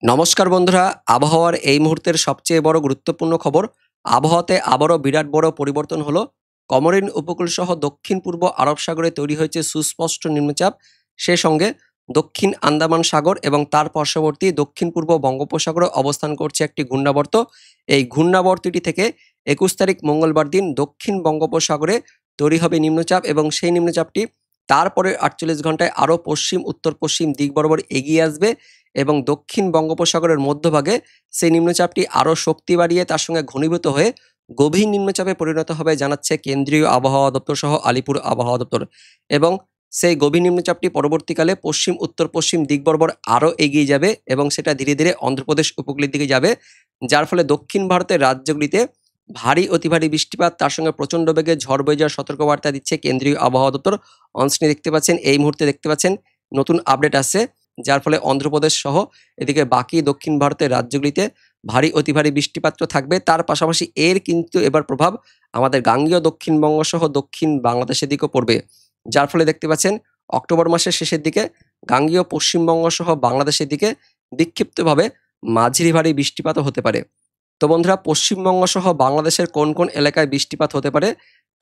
নমস্কার বন্ধুরা, আবহাওয়ার এই মুহূর্তের সবচেয়ে বড় গুরুত্বপূর্ণ খবর। আবহাওয়াতে আবারও বিরাট বড় পরিবর্তন হলো। কমোরিন উপকূল সহ দক্ষিণ পূর্ব আরব সাগরে তৈরি হয়েছে সুস্পষ্ট নিম্নচাপ। সে সঙ্গে দক্ষিণ আন্দামান সাগর এবং তার পার্শ্ববর্তী দক্ষিণ পূর্ব বঙ্গোপসাগরে অবস্থান করছে একটি ঘূর্ণাবর্ত। এই ঘূর্ণাবর্তটি থেকে 21 তারিখ মঙ্গলবার দিন দক্ষিণ বঙ্গোপসাগরে তৈরি হবে নিম্নচাপ এবং সেই নিম্নচাপটি তারপরে 48 ঘন্টায় আরও পশ্চিম উত্তর পশ্চিম দিক বরাবর এগিয়ে আসবে এবং দক্ষিণ বঙ্গোপসাগরের মধ্যভাগে সেই নিম্নচাপটি আরও শক্তি বাড়িয়ে তার সঙ্গে ঘনীভূত হয়ে গভীর নিম্নচাপে পরিণত হবে জানাচ্ছে কেন্দ্রীয় আবহাওয়া দপ্তর সহ আলিপুর আবহাওয়া দপ্তর। এবং সেই গভীর নিম্নচাপটি পরবর্তীকালে পশ্চিম উত্তর পশ্চিম দিক বরাবর আরও এগিয়ে যাবে এবং সেটা ধীরে ধীরে অন্ধ্রপ্রদেশ উপকূলের দিকে যাবে, যার ফলে দক্ষিণ ভারতের রাজ্যগুলিতে ভারী অতি ভারী বৃষ্টিপাত তার সঙ্গে প্রচণ্ড বেগে ঝড় বয়ে যাওয়ার সতর্কবার্তা দিচ্ছে কেন্দ্রীয় আবহাওয়া দপ্তর। অনস্ক্রিনে দেখতে পাচ্ছেন, এই মুহূর্তে দেখতে পাচ্ছেন নতুন আপডেট আসছে, যার ফলে অন্ধ্রপ্রদেশ সহ এদিকে বাকি দক্ষিণ ভারতের রাজ্যগুলিতে ভারী অতি ভারী বৃষ্টিপাত থাকবে। তার পাশাপাশি এর কিন্তু এবার প্রভাব আমাদের গাঙ্গেয় দক্ষিণবঙ্গ সহ দক্ষিণ বাংলাদেশের দিকেও পড়বে, যার ফলে দেখতে পাচ্ছেন অক্টোবর মাসের শেষের দিকে গাঙ্গেয় পশ্চিমবঙ্গ সহ বাংলাদেশের দিকে বিক্ষিপ্তভাবে মাঝারি ভারী বৃষ্টিপাতও হতে পারে। তো বন্ধুরা, পশ্চিমবঙ্গ সহ বাংলাদেশের কোন কোন এলাকায় বৃষ্টিপাত হতে পারে,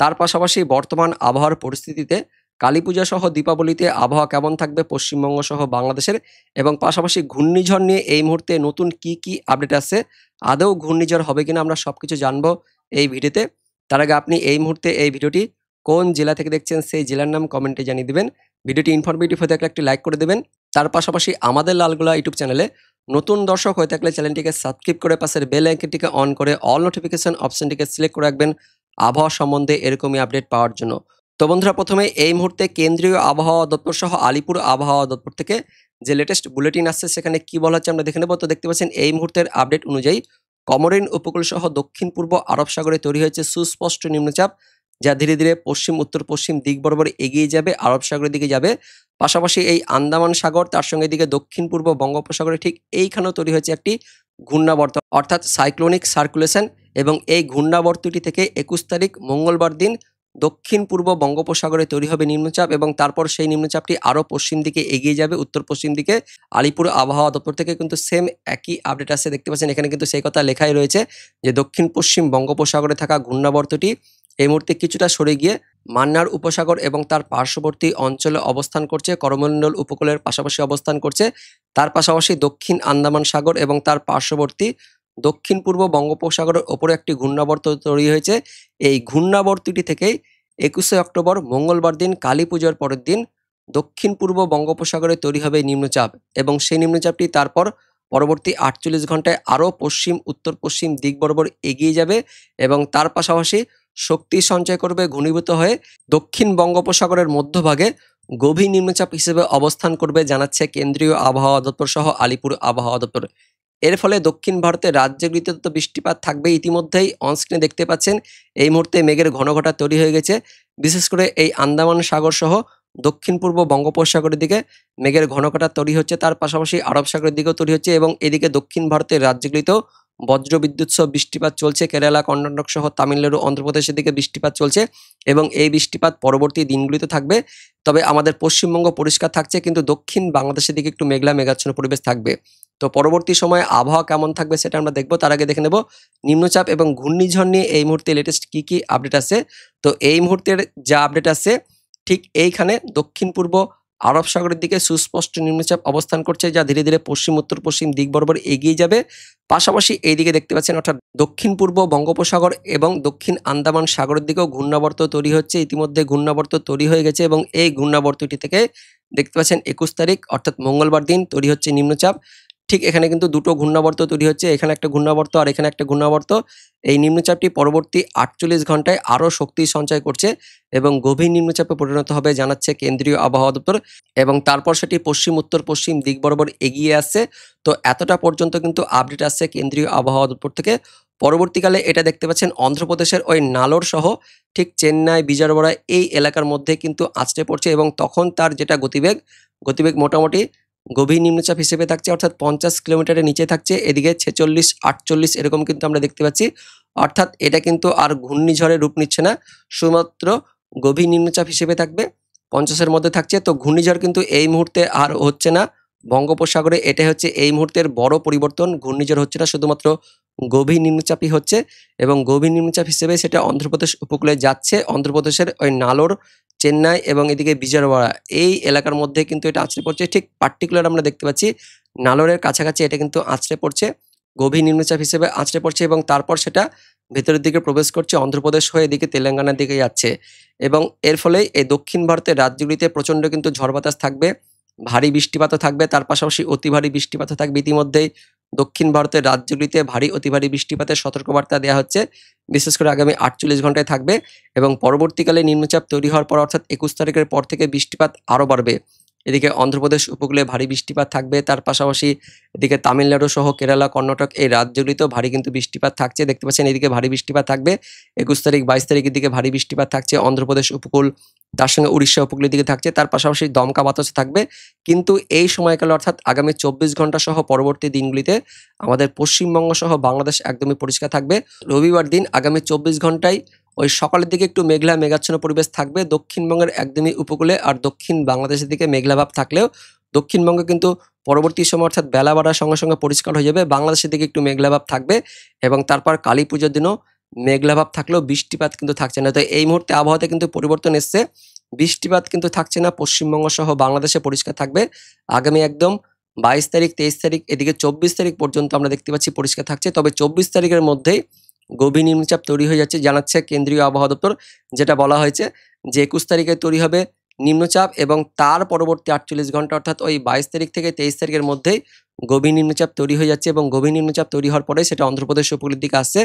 তার পাশাপাশি বর্তমান আবহাওয়ার পরিস্থিতিতে কালীপূজা সহ দীপাবলিতে আবহাওয়া কেমন থাকবে পশ্চিমবঙ্গ সহ বাংলাদেশের, এবং পাশাপাশি ঘূর্ণিঝড় নিয়ে এই মুহূর্তে নতুন কি আপডেট আছে, আদৌ ঘূর্ণিঝড় হবে কিনা আমরা সবকিছু জানবো এই ভিডিওতে। তার আগে আপনি এই মুহূর্তে এই ভিডিওটি কোন জেলা থেকে দেখছেন সেই জেলার নাম কমেন্টে জানিয়ে দিবেন। ভিডিওটি ইনফরমেটিভ হয়ে থাকলে একটি লাইক করে দেবেন। তার পাশাপাশি আমাদের লালগোলা ইউটিউব চ্যানেলে নতুন দর্শক হয়ে থাকলে চ্যানেলটিকে সাবস্ক্রাইব করে পাশের বেল আইকনটিকে অন করে অল নোটিফিকেশন অপশনটিকে সিলেক্ট করে রাখবেন আবহাওয়া সম্বন্ধে এরকমই আপডেট পাওয়ার জন্য। তো বন্ধুরা, প্রথমে এই মুহূর্তে কেন্দ্রীয় আবহাওয়া দপ্তর সহ আলিপুর আবহাওয়া দপ্তর থেকে যে লেটেস্ট বুলেটিন আসছে সেখানে কি বলা হচ্ছে আমরা দেখে নেব। তো দেখতে পাচ্ছেন এই মুহূর্তের আপডেট অনুযায়ী কমোরিন উপকূল সহ দক্ষিণ পূর্ব আরব সাগরে তৈরি হয়েছে সুস্পষ্ট নিম্নচাপ, যা ধীরে ধীরে পশ্চিম উত্তর পশ্চিম দিক বরাবর এগিয়ে যাবে, আরব সাগরের দিকে যাবে। পাশাপাশি এই আন্দামান সাগর তার সঙ্গে দিকে দক্ষিণ পূর্ব বঙ্গোপসাগরে ঠিক এইখানেও তৈরি হয়েছে একটি ঘূর্ণাবর্ত অর্থাৎ সাইক্লোনিক সার্কুলেশন, এবং এই ঘূর্ণাবর্তটি থেকে 21 তারিখ মঙ্গলবার দিন দক্ষিণ পূর্ব বঙ্গোপসাগরে তৈরি হবে নিম্নচাপ এবং তারপর সেই নিম্নচাপটি আরও পশ্চিম দিকে এগিয়ে যাবে উত্তর পশ্চিম দিকে। আলিপুর আবহাওয়া দপ্তর থেকে কিন্তু সেম একই আপডেট আসছে, দেখতে পাচ্ছেন এখানে কিন্তু সেই কথা লেখাই রয়েছে যে দক্ষিণ পশ্চিম বঙ্গোপসাগরে থাকা ঘূর্ণাবর্তটি এই মুহূর্তে কিছুটা সরে গিয়ে মান্নার উপসাগর এবং তার পার্শ্ববর্তী অঞ্চলে অবস্থান করছে, করমণ্ডল উপকূলের পাশাপাশি অবস্থান করছে। তার পাশাপাশি দক্ষিণ আন্দামান সাগর এবং তার পার্শ্ববর্তী দক্ষিণ পূর্ব বঙ্গোপসাগরের ওপরে একটি ঘূর্ণাবর্ত তৈরি হয়েছে। এই ঘূর্ণাবর্তটি থেকেই 21শে অক্টোবর মঙ্গলবার দিন কালী পুজোর পরের দিন দক্ষিণ পূর্ব বঙ্গোপসাগরে তৈরি হবে নিম্নচাপ এবং সেই নিম্নচাপটি তারপর পরবর্তী 48 ঘন্টায় আরও পশ্চিম উত্তর পশ্চিম দিক বরাবর এগিয়ে যাবে এবং তার পাশাপাশি শক্তি সঞ্চয় করবে, ঘনীভূত হয়ে দক্ষিণ বঙ্গোপসাগরের মধ্যভাগে গভীর নিম্নচাপ হিসেবে অবস্থান করবে জানাচ্ছে কেন্দ্রীয় আবহাওয়া দপ্তর সহ আলিপুর আবহাওয়া দপ্তর। এর ফলে দক্ষিণ ভারতের রাজ্যগুলিতে তো বৃষ্টিপাত থাকবে, ইতিমধ্যেই অনস্ক্রিনে দেখতে পাচ্ছেন এই মুহূর্তে মেঘের ঘনঘটা তৈরি হয়ে গেছে। বিশেষ করে এই আন্দামান সাগর সহ দক্ষিণ পূর্ব বঙ্গোপসাগরের দিকে মেঘের ঘনঘটা তৈরি হচ্ছে, তার পাশাপাশি আরব সাগরের দিকেও তৈরি হচ্ছে এবং এদিকে দক্ষিণ ভারতের রাজ্যগুলিতেও বজ্র বিদ্যুৎ সহ বৃষ্টিপাত চলছে। কেরালা, কর্ণাটক সহ তামিলনাড়ু, অন্ধ্রপ্রদেশের দিকে বৃষ্টিপাত চলছে এবং এই বৃষ্টিপাত পরবর্তী দিনগুলিতে থাকবে। তবে আমাদের পশ্চিমবঙ্গ পরিষ্কার থাকছে, কিন্তু দক্ষিণ বাংলাদেশের দিকে একটু মেঘলা মেঘাচ্ছন্ন পরিবেশ থাকবে। তো পরবর্তী সময়ে আবহাওয়া কেমন থাকবে সেটা আমরা দেখব। তার আগে দেখে নেব নিম্নচাপ এবং ঘূর্ণিঝড় নিয়ে এই মুহূর্তে লেটেস্ট কি আপডেট আছে। তো এই মুহূর্তের যা আপডেট আছে ঠিক এইখানে দক্ষিণ পূর্ব আরব সাগরের দিকে সুস্পষ্ট নিম্নচাপ অবস্থান করছে, যা ধীরে ধীরে পশ্চিম উত্তর পশ্চিম দিক বরাবর এগিয়ে যাবে। পাশাপাশি এইদিকে দেখতে পাচ্ছেন অর্থাৎ দক্ষিণ পূর্ব বঙ্গোপসাগর এবং দক্ষিণ আন্দামান সাগরের দিকেও ঘূর্ণাবর্ত তৈরি হচ্ছে, ইতিমধ্যে ঘূর্ণাবর্ত তৈরি হয়ে গেছে এবং এই ঘূর্ণাবর্তটি থেকে দেখতে পাচ্ছেন 21 তারিখ অর্থাৎ মঙ্গলবার দিন তৈরি হচ্ছে নিম্নচাপ। ঠিক এখানে কিন্তু দুটো ঘূর্ণাবর্ত তৈরি হচ্ছে, এখানে একটা ঘূর্ণাবর্ত আর এখানে একটা ঘূর্ণাবর্ত। এই নিম্নচাপটি পরবর্তী 48 ঘন্টায় আরও শক্তি সঞ্চয় করছে এবং গভীর নিম্নচাপে পরিণত হবে জানাচ্ছে কেন্দ্রীয় আবহাওয়া দপ্তর এবং তারপর সেটি পশ্চিম উত্তর পশ্চিম দিক বরাবর এগিয়ে আসছে। তো এতটা পর্যন্ত কিন্তু আপডেট আসছে কেন্দ্রীয় আবহাওয়া দপ্তর থেকে। পরবর্তীকালে এটা দেখতে পাচ্ছেন অন্ধ্রপ্রদেশের ওই নালোর সহ ঠিক চেন্নাই, বিজয়ওয়াড়া এই এলাকার মধ্যে কিন্তু আছড়ে পড়ছে এবং তখন তার যেটা গতিবেগ মোটামুটি গভীর নিম্নচাপ হিসেবে থাকছে, অর্থাৎ 50 কিলোমিটারের নিচে থাকছে। এদিকে 46, 48 এরকম কিন্তু আমরা দেখতে পাচ্ছি, অর্থাৎ এটা কিন্তু আর ঘূর্ণিঝড়ের রূপ নিচ্ছে না, শুধুমাত্র গভীর নিম্নচাপ হিসেবে থাকবে, 50-এর মধ্যে থাকছে। তো ঘূর্ণিঝড় কিন্তু এই মুহূর্তে আর হচ্ছে না, বঙ্গোপসাগরে। এটাই হচ্ছে এই মুহূর্তের বড় পরিবর্তন। ঘূর্ণিঝড় হচ্ছে না, শুধুমাত্র গভীর নিম্নচাপই হচ্ছে এবং গভীর নিম্নচাপ হিসেবে সেটা অন্ধ্রপ্রদেশ উপকূলে যাচ্ছে। অন্ধ্রপ্রদেশের ওই নালোর, চেন্নাই এবং এদিকে বিজয়ওয়াড়া এই এলাকার মধ্যে কিন্তু এটা আছড়ে পড়ছে। ঠিক পার্টিকুলার আমরা দেখতে পাচ্ছি নালোরের কাছাকাছি এটা কিন্তু আছড়ে পড়ছে, গভীর নিম্নচাপ হিসেবে আছড়ে পড়ছে এবং তারপর সেটা ভেতরের দিকে প্রবেশ করছে, অন্ধ্রপ্রদেশ হয়ে এদিকে তেলেঙ্গানার দিকে যাচ্ছে এবং এর ফলে এই দক্ষিণ ভারতের রাজ্যগুলিতে প্রচণ্ড কিন্তু ঝড় বাতাস থাকবে, ভারী বৃষ্টিপাতও থাকবে, তার পাশাপাশি অতি ভারী বৃষ্টিপাতও থাকবে। ইতিমধ্যেই দক্ষিণ ভারতের রাজ্যগুলিতে ভারী অতি ভারী বৃষ্টিপাতের সতর্কবার্তা দেওয়া হচ্ছে, বিশেষ করে আগামী ৪৮ ঘন্টায় থাকবে এবং পরবর্তীকালে নিম্নচাপ তৈরি হওয়ার পর অর্থাৎ ২১ তারিখের পর থেকে বৃষ্টিপাত আরও বাড়বে। এদিকে অন্ধ্রপ্রদেশ উপকূলে ভারী বৃষ্টিপাত থাকবে, তার পাশাপাশি এদিকে তামিলনাড়ু সহ কেরালা, কর্ণাটক এই রাজ্যগুলিতেও ভারী কিন্তু বৃষ্টিপাত থাকছে। দেখতে পাচ্ছেন এদিকে ভারী বৃষ্টিপাত থাকবে ২১ তারিখ ২২ তারিখের দিকে ভারী বৃষ্টিপাত থাকছে অন্ধ্রপ্রদেশ উপকূল, তার সঙ্গে উড়িষ্যা উপকূলের দিকে থাকছে, তার পাশাপাশি দমকা বাতাস থাকবে। কিন্তু এই সময়কালে অর্থাৎ আগামী ২৪ ঘন্টা সহ পরবর্তী দিনগুলিতে আমাদের পশ্চিমবঙ্গ সহ বাংলাদেশ একদমই পরিষ্কার থাকবে। রবিবার দিন আগামী ২৪ ঘন্টায় ওই সকালের দিকে একটু মেঘলা মেঘাচ্ছন্ন পরিবেশ থাকবে দক্ষিণবঙ্গের একদমই উপকূলে, আর দক্ষিণ বাংলাদেশের দিকে মেঘলাভাব থাকলেও দক্ষিণবঙ্গে কিন্তু পরবর্তী সময় অর্থাৎ বেলা বাড়ার সঙ্গে সঙ্গে পরিষ্কার হয়ে যাবে। বাংলাদেশের দিকে একটু মেঘলাভাব থাকবে এবং তারপর কালী পুজোর দিনও মেঘলাভাব থাকলেও বৃষ্টিপাত কিন্তু থাকছে না। তো এই মুহূর্তে আবহাওয়াতে কিন্তু পরিবর্তন এসছে, বৃষ্টিপাত কিন্তু থাকছে না, পশ্চিমবঙ্গ সহ বাংলাদেশে পরিষ্কার থাকবে। আগামী একদম ২২ তারিখ ২৩ তারিখ এদিকে ২৪ তারিখ পর্যন্ত আমরা দেখতে পাচ্ছি পরিষ্কার থাকছে, তবে ২৪ তারিখের মধ্যেই গভীর নিম্নচাপ তৈরি হয়ে যাচ্ছে জানাচ্ছে কেন্দ্রীয় আবহাওয়া দপ্তর। যেটা বলা হয়েছে যে ২১ তারিখে তৈরি হবে নিম্নচাপ এবং তার পরবর্তী ৪৮ ঘন্টা অর্থাৎ ওই ২২ তারিখ থেকে ২৩ তারিখের মধ্যেই গভীর নিম্নচাপ তৈরি হয়ে যাচ্ছে এবং গভীর নিম্নচাপ তৈরি হওয়ার পরে সেটা অন্ধ্রপ্রদেশ উপকূলের দিকে আসছে,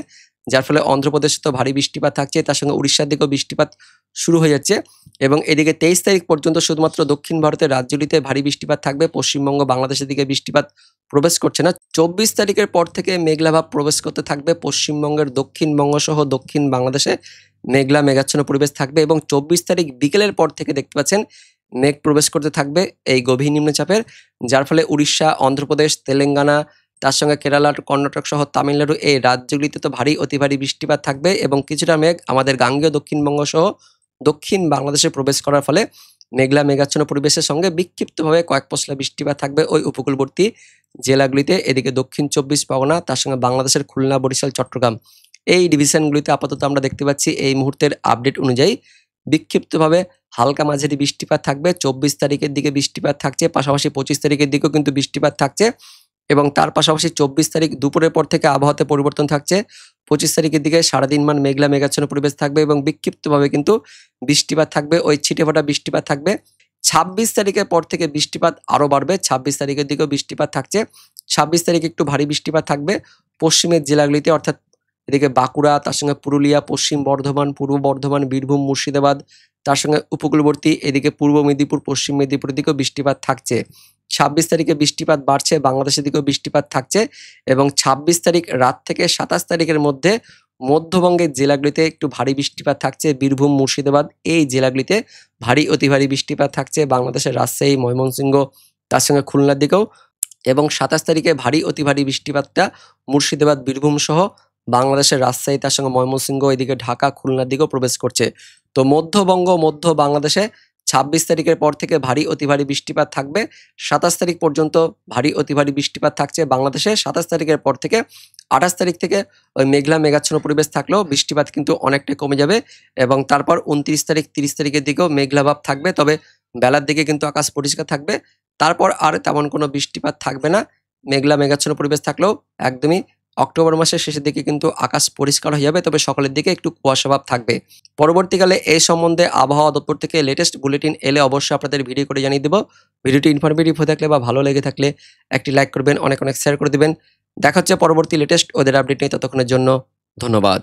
যার ফলে অন্ধ্রপ্রদেশে তো ভারী বৃষ্টিপাত থাকছে, তার সঙ্গে উড়িষ্যার দিকেও বৃষ্টিপাত শুরু হয়ে যাচ্ছে এবং এদিকে ২৩ তারিখ পর্যন্ত শুধুমাত্র দক্ষিণ ভারতের রাজ্যগুলিতে ভারী বৃষ্টিপাত থাকবে, পশ্চিমবঙ্গ বাংলাদেশের দিকে বৃষ্টিপাত প্রবেশ করছে না। ২৪ তারিখের পর থেকে মেঘলাভাব প্রবেশ করতে থাকবে পশ্চিমবঙ্গের দক্ষিণবঙ্গ সহ দক্ষিণ বাংলাদেশে মেঘলা মেঘাচ্ছন্ন পরিবেশ থাকবে এবং ২৪ তারিখ বিকেলের পর থেকে দেখতে পাচ্ছেন মেঘ প্রবেশ করতে থাকবে এই গভীর নিম্নচাপের, যার ফলে উড়িষ্যা, অন্ধ্রপ্রদেশ, তেলেঙ্গানা, তার সঙ্গে কেরালা, কর্ণাটক সহ তামিলনাড়ু এই রাজ্যগুলিতে তো ভারী অতি ভারী বৃষ্টিপাত থাকবে এবং কিছুটা মেঘ আমাদের গাঙ্গেয় দক্ষিণবঙ্গ সহ দক্ষিণ বাংলাদেশে প্রবেশ করার ফলে মেঘলা মেঘাচ্ছন্ন পরিবেশের সঙ্গে বিক্ষিপ্তভাবে কয়েক পশলা বৃষ্টিপাত থাকবে ওই উপকূলবর্তী জেলাগুলিতে। এদিকে দক্ষিণ ২৪ পরগনা, তার সঙ্গে বাংলাদেশের খুলনা, বরিশাল, চট্টগ্রাম এই ডিভিশনগুলিতে আপাতত আমরা দেখতে পাচ্ছি এই মুহূর্তের আপডেট অনুযায়ী বিক্ষিপ্তভাবে হালকা মাঝারি বৃষ্টিপাত থাকবে। ২৪ তারিখের দিকে বৃষ্টিপাত থাকছে, পাশাপাশি ২৫ তারিখের দিকেও কিন্তু বৃষ্টিপাত থাকছে এবং তার পাশাপাশি ২৪ তারিখ দুপুরের পর থেকে আবহাওয়াতে পরিবর্তন থাকছে। ২৫ তারিখের দিকে সারাদিন মান মেঘলা মেঘাচ্ছন্ন পরিবেশ থাকবে এবং বিক্ষিপ্তভাবে কিন্তু বৃষ্টিপাত থাকবে, ওই ছিটেফোঁটা বৃষ্টিপাত থাকবে। ২৬ তারিখের পর থেকে বৃষ্টিপাত আরও বাড়বে, ২৬ তারিখের দিকেও বৃষ্টিপাত থাকছে। ২৬ তারিখে একটু ভারী বৃষ্টিপাত থাকবে পশ্চিমের জেলাগুলিতে অর্থাৎ এদিকে বাঁকুড়া, তার সঙ্গে পুরুলিয়া, পশ্চিম বর্ধমান, পূর্ব বর্ধমান, বীরভূম, মুর্শিদাবাদ, তার সঙ্গে উপকূলবর্তী এদিকে পূর্ব মেদিনীপুর, পশ্চিম মেদিনীপুরের দিকেও বৃষ্টিপাত থাকছে। ২৬ তারিখে বৃষ্টিপাত বাড়ছে, বাংলাদেশের দিকেও বৃষ্টিপাত থাকছে এবং ২৬ তারিখ রাত থেকে ২৭ তারিখের মধ্যে মধ্যবঙ্গের জেলাগুলিতে একটু ভারী বৃষ্টিপাত থাকছে, বীরভূম, মুর্শিদাবাদ এই জেলাগুলিতে ভারী অতি ভারী বৃষ্টিপাত থাকছে, বাংলাদেশের রাজশাহী, ময়মনসিংহ, তার সঙ্গে খুলনার দিকেও এবং ২৭ তারিখে ভারী অতি ভারী বৃষ্টিপাতটা মুর্শিদাবাদ, বীরভূম সহ বাংলাদেশের রাজশাহী, তার সঙ্গে ময়মনসিংহ, এদিকে ঢাকা, খুলনার দিকেও প্রবেশ করছে। তো মধ্যবঙ্গ, মধ্য বাংলাদেশে ২৬ তারিখের পর থেকে ভারী অতি ভারী বৃষ্টিপাত থাকবে, ২৭ তারিখ পর্যন্ত ভারী অতি ভারী বৃষ্টিপাত থাকছে বাংলাদেশে। ২৭ তারিখের পর থেকে ২৮ তারিখ থেকে ওই মেঘলা মেঘাচ্ছন্ন পরিবেশ থাকলেও বৃষ্টিপাত কিন্তু অনেকটাই কমে যাবে এবং তারপর ২৯ তারিখ ৩০ তারিখের দিকেও মেঘলাভাব থাকবে, তবে বেলার দিকে কিন্তু আকাশ পরিষ্কার থাকবে। তারপর আর তেমন কোনো বৃষ্টিপাত থাকবে না, মেঘলা মেঘাচ্ছন্ন পরিবেশ থাকলেও একদমই অক্টোবর মাসের শেষের দিকে কিন্তু আকাশ পরিষ্কার হয়ে যাবে, তবে সকালের দিকে একটু কুয়াশাভাব থাকবে। পরবর্তীকালে এই সম্বন্ধে আবহাওয়া দপ্তর থেকে লেটেস্ট বুলেটিন এলে অবশ্যই আপনাদের ভিডিও করে জানিয়ে দেবো। ভিডিওটি ইনফরমেটিভ হয়ে থাকলে বা ভালো লেগে থাকলে একটি লাইক করবেন, অনেক অনেক শেয়ার করে দেবেন। দেখা হচ্ছে পরবর্তী লেটেস্ট ওদের আপডেট নিয়ে, ততক্ষণের জন্য ধন্যবাদ।